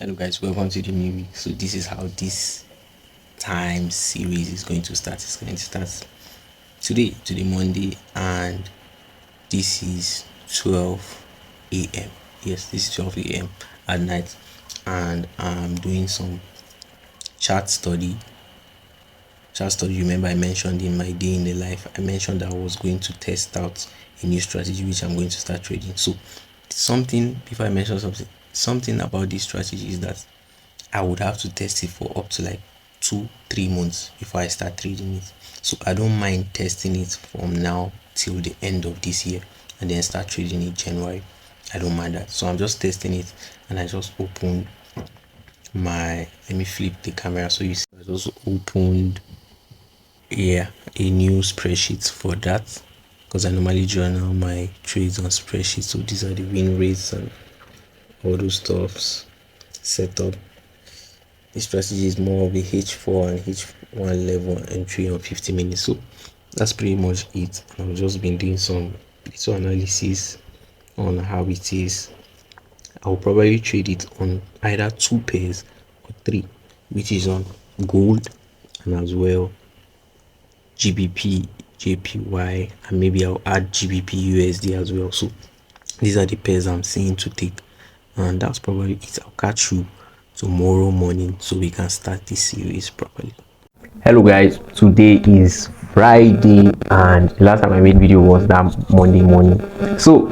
Hello guys, welcome to the new week. So this is how this time series is going to start. It's going to start today Monday, and this is 12 a.m. Yes, this is 12 a.m. at night, and I'm doing some chart study. Remember, I mentioned in my day in the life, I mentioned that I was going to test out a new strategy which I'm going to start trading. So something before I mention something about this strategy is that I would have to test it for up to like 2-3 months before I start trading it. So I don't mind testing it from now till the end of this year and then start trading it January. I don't mind that. So I'm just testing it, and I just opened my, let me flip the camera so you see. I just opened a new spreadsheet for that, because I normally journal my trades on spreadsheets. So these are the win rates and all those stuffs set up. This strategy is more of a H4 and H1 level entry on 50 minutes. So that's pretty much it. I've just been doing some little analysis on how it is. I'll probably trade it on either 2 pairs or 3, which is on gold and as well GBP, JPY, and maybe I'll add GBP USD as well. So these are the pairs I'm seeing to take, and that's probably it. I'll catch you tomorrow morning so we can start this series properly. Hello guys, today is Friday and the last time I made video was that Monday morning. So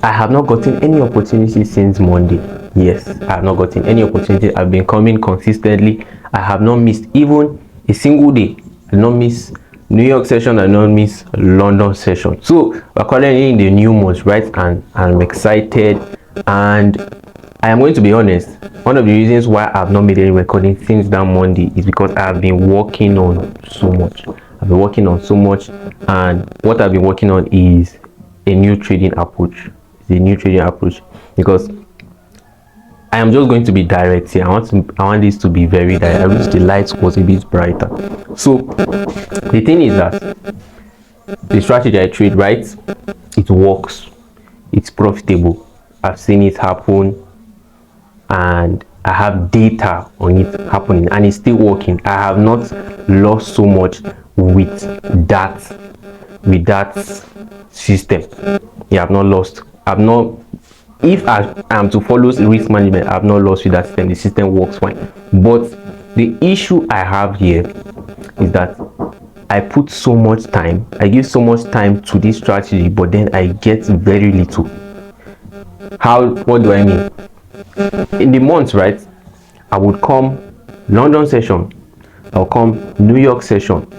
I have not gotten any opportunity since Monday. Yes, I have not gotten any opportunity. I've been coming consistently. I have not missed even a single day. I did not miss New York session, I did not miss London session. So we're currently in the new month, right? And I'm excited, and I am going to be honest, one of the reasons why I have not made any recording since that Monday is because I have been working on so much. I've been working on so much, and what I've been working on is a new trading approach. It's a new trading approach because I am just going to be direct here. I want this to be very direct. I wish the lights was a bit brighter. So the thing is that the strategy I trade, right, it works, it's profitable. I've seen it happen, and I have data on it happening, and it's still working. I have not lost so much with that system. Yeah, I've not lost. I've not, if I am to follow risk management, I've not lost with that system. The system works fine. But the issue I have here is that I put so much time, I give so much time to this strategy, but then I get very little. What do I mean? In the month, right, I would come London session, I'll come New York session,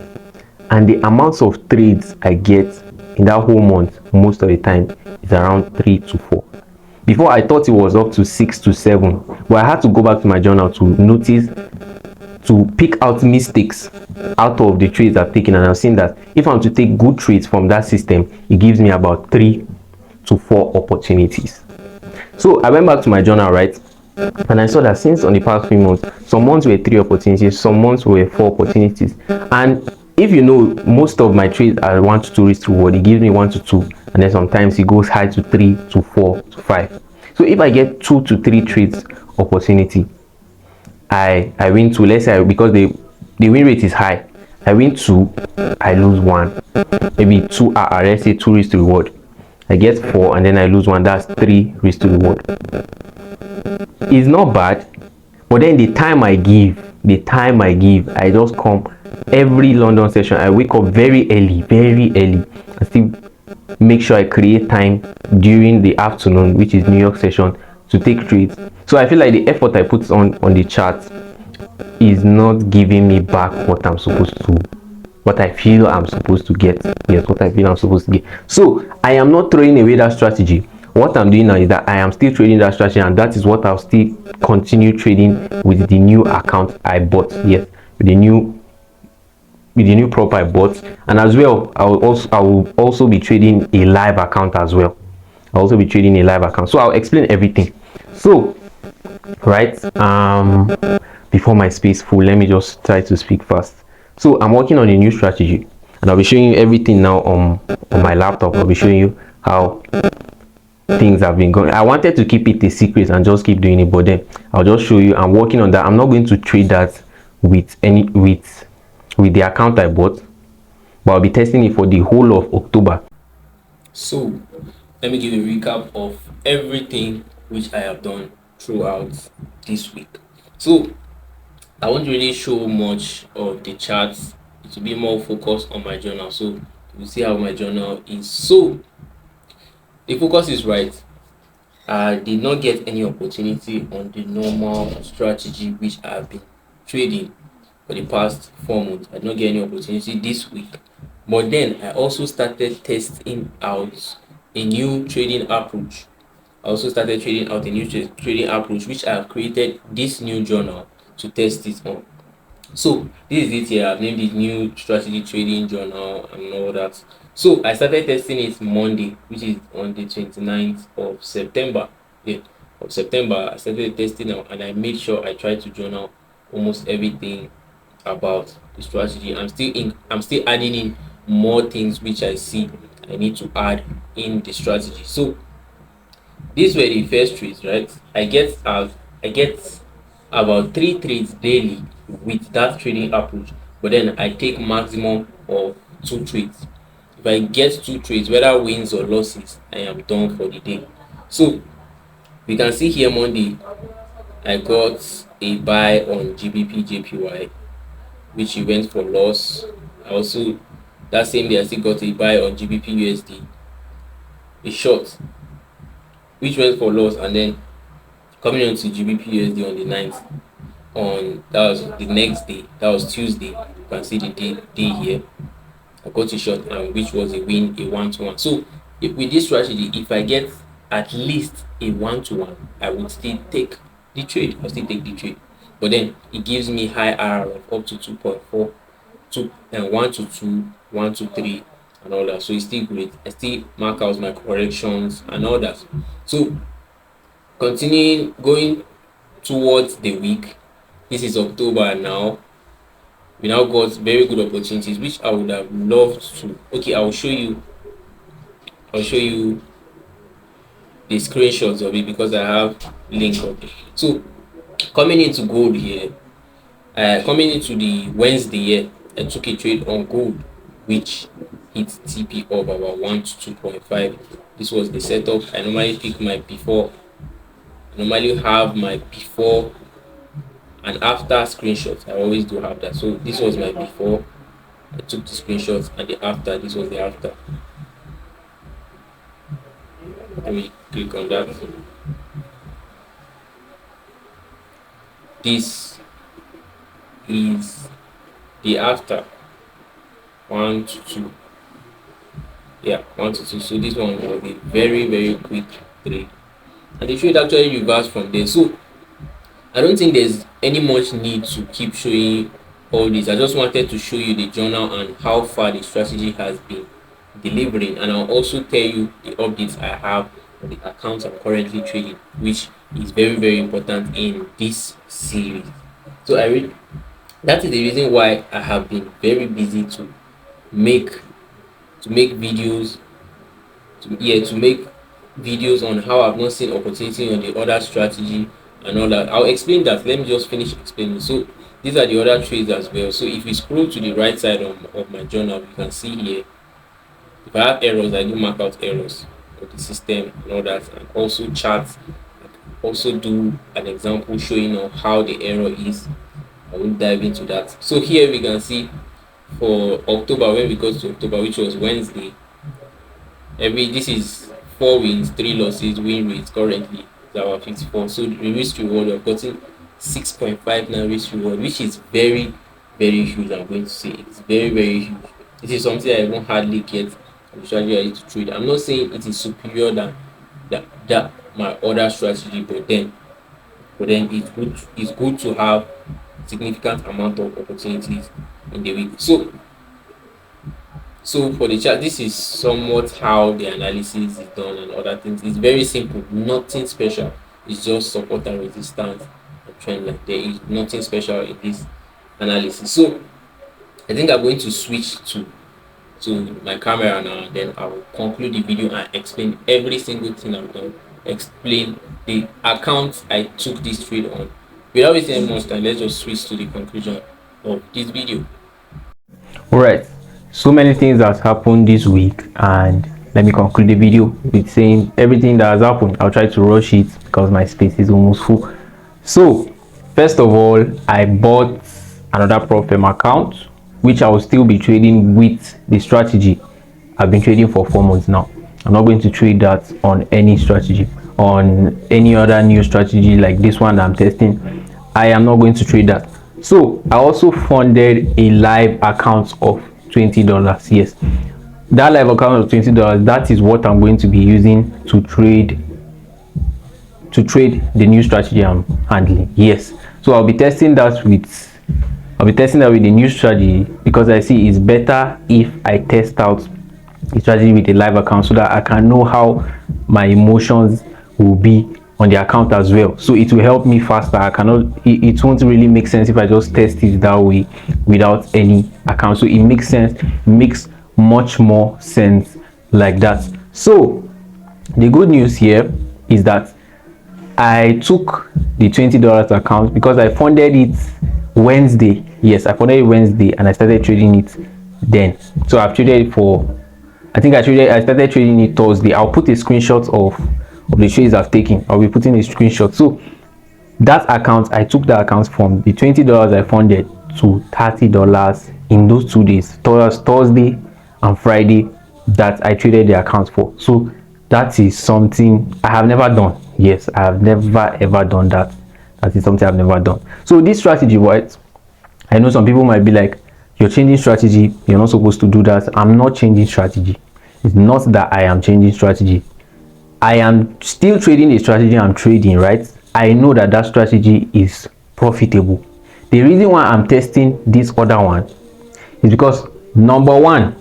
and the amounts of trades I get in that whole month most of the time is around 3 to 4. Before, I thought it was up to 6 to 7, but I had to go back to my journal to notice, to pick out mistakes out of the trades I've taken, and I've seen that if I'm to take good trades from that system, it gives me about 3 to 4 opportunities. So I went back to my journal, right, and I saw that since on the past 3 months, some months were 3 opportunities, some months were 4 opportunities. And if you know, most of my trades are 1 to 2 risk reward. It gives me 1 to 2, and then sometimes it goes high to 3 to 4 to 5. So if I get 2 to 3 trades opportunity, I win 2. Let's say, because the win rate is high, I win 2, I lose 1. Maybe 2 are, let's say 2 risk to reward. I get 4 and then I lose 1. That's 3 risk to reward. It's not bad, but then the time I give, I just come every London session. I wake up very early, and still make sure I create time during the afternoon, which is New York session, to take trades. So I feel like the effort I put on the chart is not giving me back what I'm supposed to, what I feel I'm supposed to get. Yes, what I feel I'm supposed to get. So I am not throwing away that strategy. What I'm doing now is that I am still trading that strategy, and that is what I'll still continue trading with the new account I bought. Yes, with the new prop I bought, and as well I will also be trading a live account as well. I'll also be trading a live account. So I'll explain everything. So right, before my space full, let me just try to speak fast. So I'm working on a new strategy, and I'll be showing you everything now on my laptop. I'll be showing you how things have been going. I wanted to keep it a secret and just keep doing it, but then I'll just show you. I'm working on that. I'm not going to trade that with the account I bought, but I'll be testing it for the whole of October. So let me give a recap of everything which I have done throughout this week. So I won't really show much of the charts. It will be more focused on my journal. So you see how my journal is. So the focus is right. I did not get any opportunity on the normal strategy which I have been trading for the past 4 months. I did not get any opportunity this week. But then I also started testing out a new trading approach. I also started trading out a new trading approach which I have created this new journal to test it on. So this is it here. I've named it new strategy trading journal and all that. So I started testing it Monday, which is on the 29th of September. Yeah, of September. I started testing now and I made sure I tried to journal almost everything about the strategy. I'm still adding in more things which I see I need to add in the strategy. So these were the first trades, right? I get about 3 trades daily with that trading approach, but then I take maximum of 2 trades. If I get 2 trades, whether wins or losses, I am done for the day. So we can see here Monday, I got a buy on GBP JPY, which went for loss. I also that same day I still got a buy on GBP USD, a short, which went for loss, and then coming on to GBP USD on the 9th, on that was the next day, that was Tuesday. You can see the day here. I got a short, and which was a win, a 1-to-1. So if with this strategy, if I get at least a 1-to-1, I would still take the trade. I'll still take the trade. But then it gives me high IRR of up to 2.4, and 1 to 2, 1 to 3, and all that. So it's still great. I still mark out my corrections and all that. So continuing going towards the week, this is October now. We now got very good opportunities which I would have loved to. Okay, I'll show you the screenshots of it because I have link of it. So coming into gold here, coming into the Wednesday here, I took a trade on gold which hit TP of about 1 to 2.5. This was the setup. I normally pick my before. I normally have my before and after screenshots. I always do have that. So this was my before. I took the screenshots, and the after. This was the after. Let me click on that. This is the after. 1 to 2. Yeah, 1 to 2. So this one was a very quick trade, and the trade actually reversed from there. So I don't think there's any much need to keep showing all this. I just wanted to show you the journal and how far the strategy has been delivering, and I'll also tell you the updates I have on the accounts I'm currently trading, which is very important in this series. So that is the reason why I have been very busy to make videos, to make videos on how I've not seen opportunity on the other strategy and all that. I'll explain that. Let me just finish explaining. So these are the other trades as well. So if you scroll to the right side of my journal, you can see here, if I have errors, I do mark out errors of the system and all that, and also charts. Also do an example showing on how the error is. I will dive into that. So here we can see for October, when we got to October, which was Wednesday, this is 4 wins, 3 losses, win rate currently is our 54. So the risk reward, we've gotten 6.59 risk reward, which is very huge. I'm going to say it's very huge. This is something I won't hardly get on the strategy I need to trade. I'm not saying it is superior than that my other strategy, but then it's good to have significant amount of opportunities in the week. So for the chart, this is somewhat how the analysis is done and other things. It's very simple, nothing special. It's just support and resistance and trend line. There is nothing special in this analysis. So I think I'm going to switch to to my camera now, then I will conclude the video and explain every single thing I've done, explain the account I took this trade on. Without wasting any more time, let's just switch to the conclusion of this video. All right, so many things has happened this week, and let me conclude the video with saying everything that has happened. I'll try to rush it because my space is almost full. So first of all, I bought another prop firm account, which I will still be trading with the strategy I've been trading for 4 months now. I'm not going to trade that on any strategy, on any other new strategy like this one that I'm testing. I am not going to trade that. So I also funded a live account of $20. Yes, that live account of $20, that is what I'm going to be using to trade the new strategy I'm handling. Yes, so I'll be testing that with the new strategy, because I see it's better if I test out the strategy with a live account so that I can know how my emotions will be on the account as well. So it will help me faster. It won't really make sense if I just test it that way without any account. So it makes sense, makes much more sense like that. So the good news here is that I took the $20 account because I funded it Wednesday. Yes, I funded it Wednesday and I started trading it then. So I've traded it for, I started trading it Thursday. I'll put a screenshot of the trades I've taken. I'll be putting a screenshot. So that account, I took that account from the $20 I funded to $30 in those 2 days, Thursday and Friday, that I traded the account for. So that is something I have never done. Yes, I have never ever done that. That is something I've never done. So this strategy, right? I know some people might be like, you're changing strategy, you're not supposed to do that. I'm not changing strategy. It's not that I am changing strategy. I am still trading the strategy I'm trading, right? I know that that strategy is profitable. The reason why I'm testing this other one is because number one,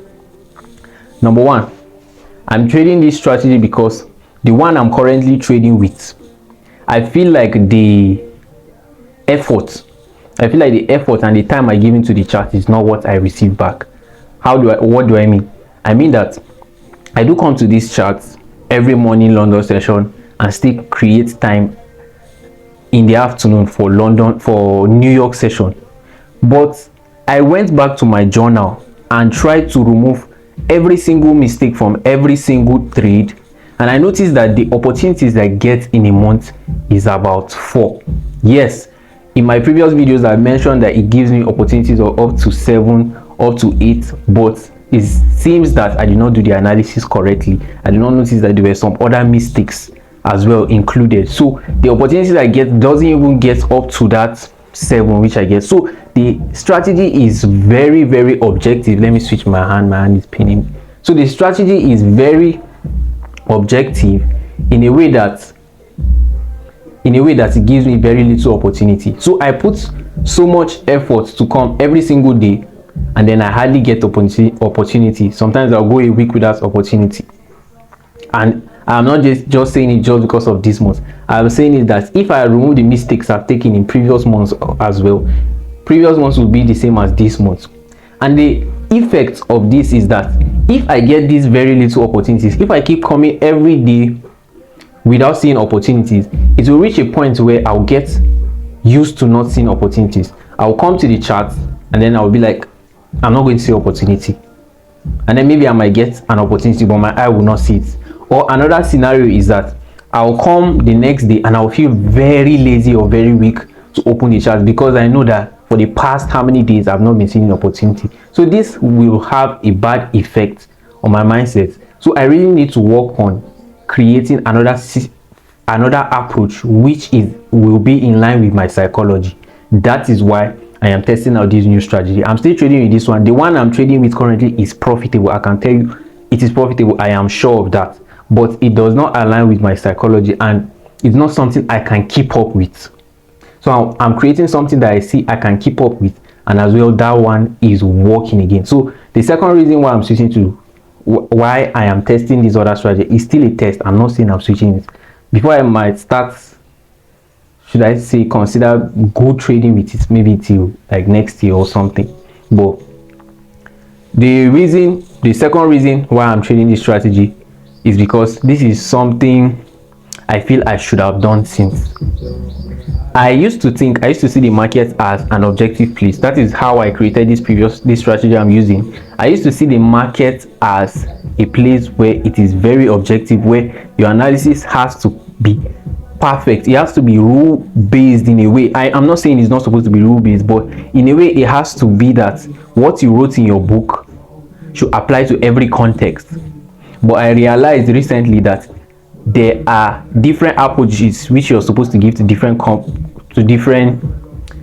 I'm trading this strategy because the one I'm currently trading with, I feel like the effort and the time I give into the chart is not what I receive back. What do I mean? I mean that I do come to this chart every morning London session and still create time in the afternoon for New York session, but I went back to my journal and tried to remove every single mistake from every single trade, and I noticed that the opportunities I get in a month is about 4. Yes, in my previous videos I mentioned that it gives me opportunities of up to 7, up to 8, but it seems that I did not do the analysis correctly. I did not notice that there were some other mistakes as well included. So the opportunities I get doesn't even get up to that 7 which I get. So the strategy is very, very objective. Let me switch my hand is pinning. So the strategy is very objective in a way that it gives me very little opportunity. So I put so much effort to come every single day, and then I hardly get opportunity. Sometimes I'll go a week without opportunity. And I'm not just saying it just because of this month. I'm saying it that if I remove the mistakes I've taken in previous months as well, previous months will be the same as this month. And the effect of this is that if I get these very little opportunities, if I keep coming every day without seeing opportunities, it will reach a point where I'll get used to not seeing opportunities. I'll come to the chart and then I'll be like, I'm not going to see opportunity, and then maybe I might get an opportunity but my eye will not see it. Or another scenario is that I'll come the next day and I'll feel very lazy or very weak to open the chart because I know that for the past how many days I've not been seeing opportunity. So this will have a bad effect on my mindset. So I really need to work on creating another approach which will be in line with my psychology. That is why I am testing out this new strategy. I'm still trading with this one. The one I'm trading with currently is profitable. I can tell you it is profitable. I am sure of that, but it does not align with my psychology and it's not something I can keep up with. So I'm creating something that I see I can keep up with, and as well that one is working again. So the second reason why I'm switching to, why I am testing this other strategy, is still a test. I'm not saying I'm switching it. Before I might start, should I say, consider go trading with it maybe till like next year or something. But the reason the second reason why I'm trading this strategy is because this is something I feel I should have done since. I used to see the market as an objective place. That is how I created this strategy I'm using. I used to see the market as a place where it is very objective, where your analysis has to be perfect. It has to be rule based in a way. I'm not saying it's not supposed to be rule based, but in a way it has to be that what you wrote in your book should apply to every context. But I realized recently that there are different approaches which you're supposed to give to different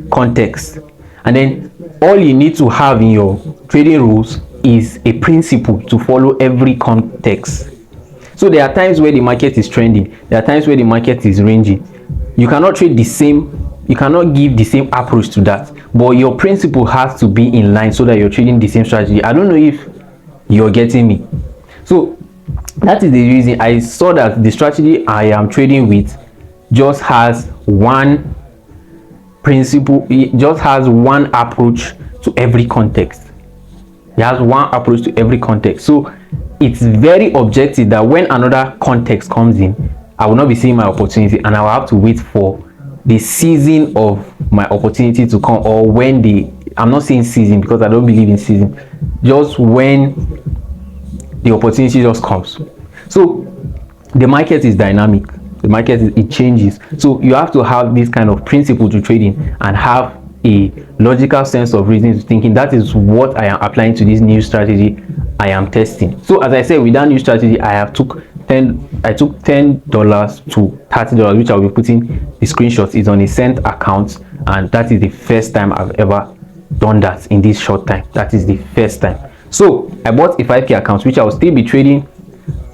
contexts, and then all you need to have in your trading rules is a principle to follow every context. So there are times where the market is trending, there are times where the market is ranging. You cannot trade the same, you cannot give the same approach to that, but your principle has to be in line so that you're trading the same strategy. I don't know if you're getting me. So that is the reason I saw that the strategy I am trading with just has one principle, it just has one approach to every context. It has one approach to every context. So it's very objective that when another context comes in, I will not be seeing my opportunity and I will have to wait for the season of my opportunity to come, or when I'm not saying season because I don't believe in season, just when the opportunity just comes. So the market is dynamic, the market it changes, so you have to have this kind of principle to trading and have a logical sense of reasoning to thinking. That is what I am applying to this new strategy I am testing. So as I said, with that new strategy, I took $10 to $30, which I'll be putting the screenshots. Is on a cent account, and that is the first time I've ever done that in this short time. That is the first time. So I bought a 5k account, which I will still be trading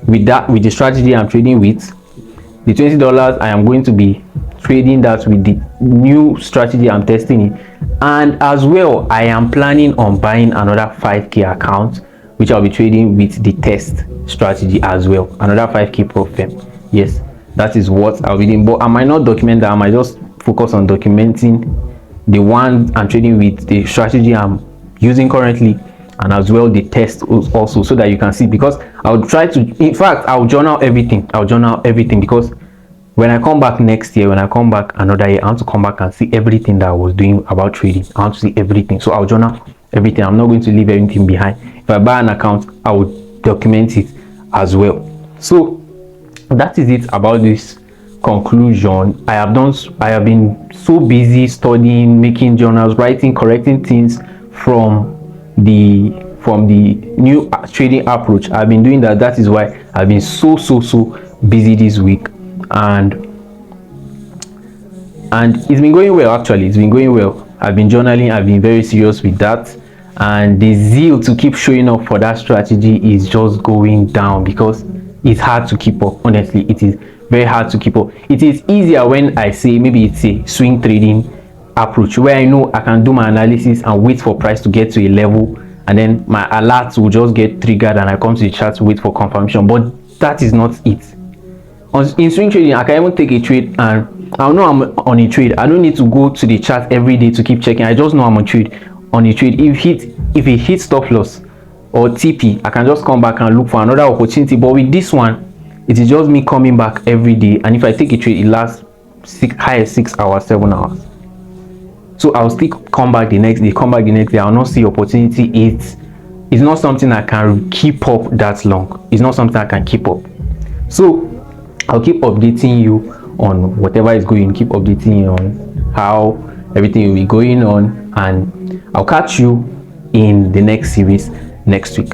with the strategy I'm trading with. The $20 I am going to be trading that with the new strategy I'm testing it. And as well, I am planning on buying another 5k account, which I'll be trading with the test strategy as well, another 5k profit. Yes, that is what I'll be doing, but I might not document that. I might just focus on documenting the one I'm trading with, the strategy I'm using currently, and as well the test also, so that you can see. Because I'll try to, in fact, I'll journal everything, because when I come back next year, when I come back another year, I want to come back and see everything that I was doing about trading. I want to see everything, so I'll journal everything. I'm not going to leave anything behind. If I buy an account, I will document it as well. So that is it about this conclusion. I have been so busy studying, making journals, writing, correcting things from the new trading approach. I've been doing that. That is why I've been so busy this week, and it's been going well. Actually, it's been going well. I've been journaling, I've been very serious with that, and the zeal to keep showing up for that strategy is just going down, because it's hard to keep up. Honestly, it is very hard to keep up. It is easier when I say maybe it's a swing trading approach, where I know I can do my analysis and wait for price to get to a level, and then my alerts will just get triggered and I come to the chart to wait for confirmation. But that is not it. In swing trading, I can even take a trade and I know I'm on a trade. I don't need to go to the chart every day to keep checking. I just know I'm on a trade. If it hits stop loss or TP, I can just come back and look for another opportunity. But with this one, it is just me coming back every day, and if I take a trade, it lasts 6 hours, 7 hours. So I'll still come back the next day, I'll not see opportunity. It's not something I can keep up that long. It's not something I can keep up. So I'll keep updating you on whatever is going, keep updating you on how everything will be going on, and I'll catch you in the next series next week.